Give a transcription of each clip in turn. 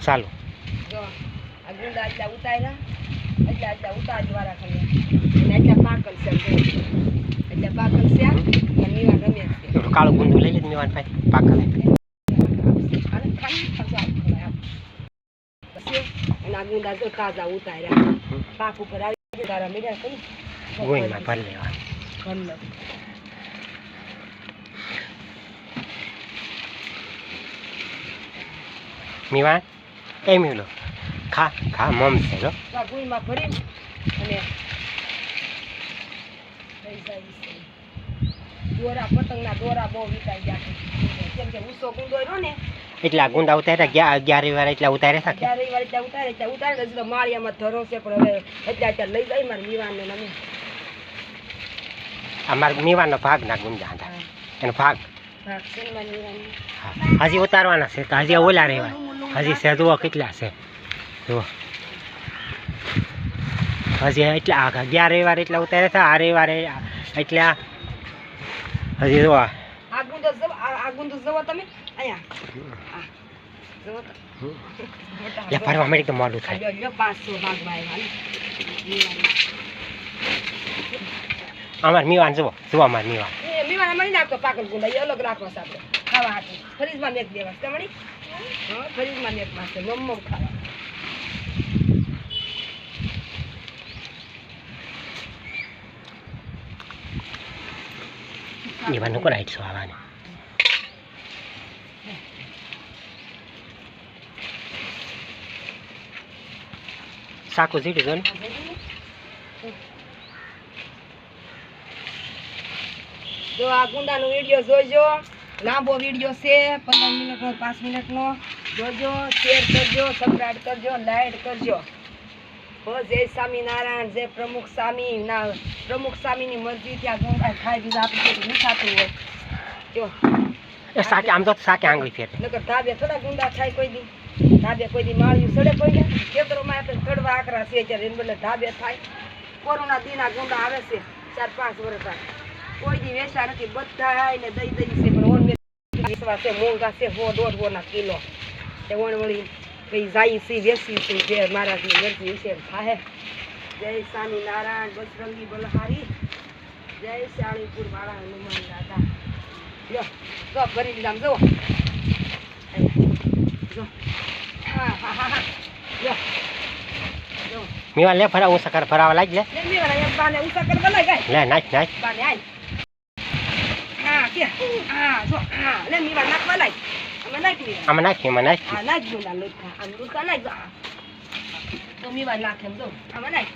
ચાલો જો આ ગુંદા એટલા ઉતાર્યા એટલા ઉતારવાળા ખાલી અને એટલા પાકલ છે એટલા પાકલ છે અને મીવા ગમે છે કાળું ગુંદું લઈ લે મેવાન ભાઈ પાકલ અને ખાલી પછી અને આ ગુંદા જો તાજા ઉતાર્યા પાક ઉપર આવી તારા મીઠા કરી ગોઈમાં ભરી લેવા ભરલો મેવાન એ મેલો ખા ખા મમ છે જો ગુઈમાં ભરી અને દોરા પતંગના દોરા બહુ વિકાઈ ગયા કેમ કે ઊંચો ગુંદો રહ્યો ને એટલા ગુંદા ઉતાર્યા 11 વાર એટલા ઉતાર્યા હતા ચારે વાર એટલા ઉતારે હજી તો માળિયામાં ધરો છે પણ હવે એટલા લઈ જાય મારે મીવાને અમે અમારા મેવાનો ભાગ ના ગુંદા હતા એનો ભાગ હા હજી ઉતારવાના છે તો હજી ઓલા રહેવા હજી છે જુઓ કેટલા છે જુઓ હજી એટલા 11 વાર એટલા ઉતાર્યા હતા આ રવિવારે એટલા હજી જુઓ આ ગુંદો જવો તમે અહીંયા ફરવા મળી તો મોડું થાય 500 ભાગમાં અમાર મીવાન જુઓ અમાર મીવાન મીવાના મળી નાખતો પાકલ ગુંદા એ અલગ રાખવા આપણે ખાવા હાટું ફરીજમાં મેક દેવા છે મળી હા ફરીજમાં મેક પાસે મમ્મમ ખાવા મીવાન કોણ આઈટસો આવવાની સાકુ જીડી દો ને જો આ ગુંદાનો વિડીયો જોજો લાંબો વિડીયો છે 15 મિનિટનો 5 મિનિટનો જોજો શેર કરજો સબસ્ક્રાઇબ કરજો લાઈક કરજો જય સ્વામિનારાયણ જય પ્રમુખ સ્વામીની મરજી ત્યાં ગુંદા ખાઈ બીજા આપણે નહીં ખાતું હોય જો એ સાકે આમ તો સાકે આંગળી ફેર નકર ધાબે થોડા ગુંદા ખાય કોઈ દી ધાબે કોઈ દી માળિયું સડે કોઈ ને ખેતરોમાં આપણે ચડવા આકરા છે ત્યારે એને બદલે ધાબે થાય કોરોના દીના ગુંદા આવે છે 4-5 વર્ષ કોઈ દી વેચા નથી બધા ને દઈ છે પણ ઓન વિશ્વાસ છે મોંઘા છે 100-1.5 કિલો એ વળી કઈ જાય છે વેચી છે જે મહારાજની મરજી છે થાય જય સ્વામિનારાયણ બજરંગી બલહારી જય શાળીપુર વાળા હનુમાન દાદા લ્યો તો ભરી દીધા જો જો હા લ્યો જો મીવાન લે ફરા ઊંચા કર ફરાવા લાગ લે મીવાન એક બાને ઊંચા કરવા લાગ લે નાખ બાને આય હા કે હા જો હા લે મીવાન નાખવા લાગ આમાં નાખ હા નાખ ગુંદા લોટકા આમ લોટકા નાખ તો મીવાન નાખે એમ જો આમાં નાખ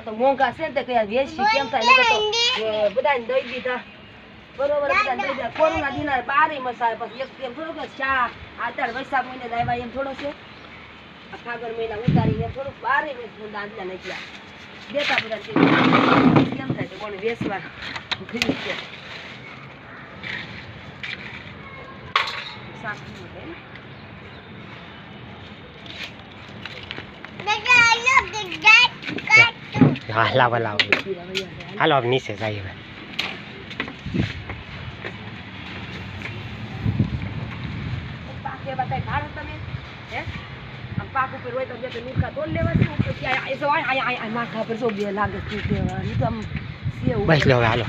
તો મોંઘા છે ને કયા વેચી કેમ થાય નકર તો બધાને દઈ દીધા બરોબર બધાને દઈ દીધા કોરોના દિના 12 મસાલા પછી એક કેમ થોડો કે ચા આતર વૈશાખ મહિને દાયવા એમ થોડો છે આ ફાગણ મહિના ઉતારીને થોડું 12 મહિના દાંતલા નખ્યા દેતા બધા કેમ થાય તો કોને વેચવા ખરીદ છે શાક હા લાવો હાલો હવે નીચે જઈએ પાક ઉપર હોય તો બે નુકા તોડ લેવા માથા પર જો બે લાગે બસ લો હાલો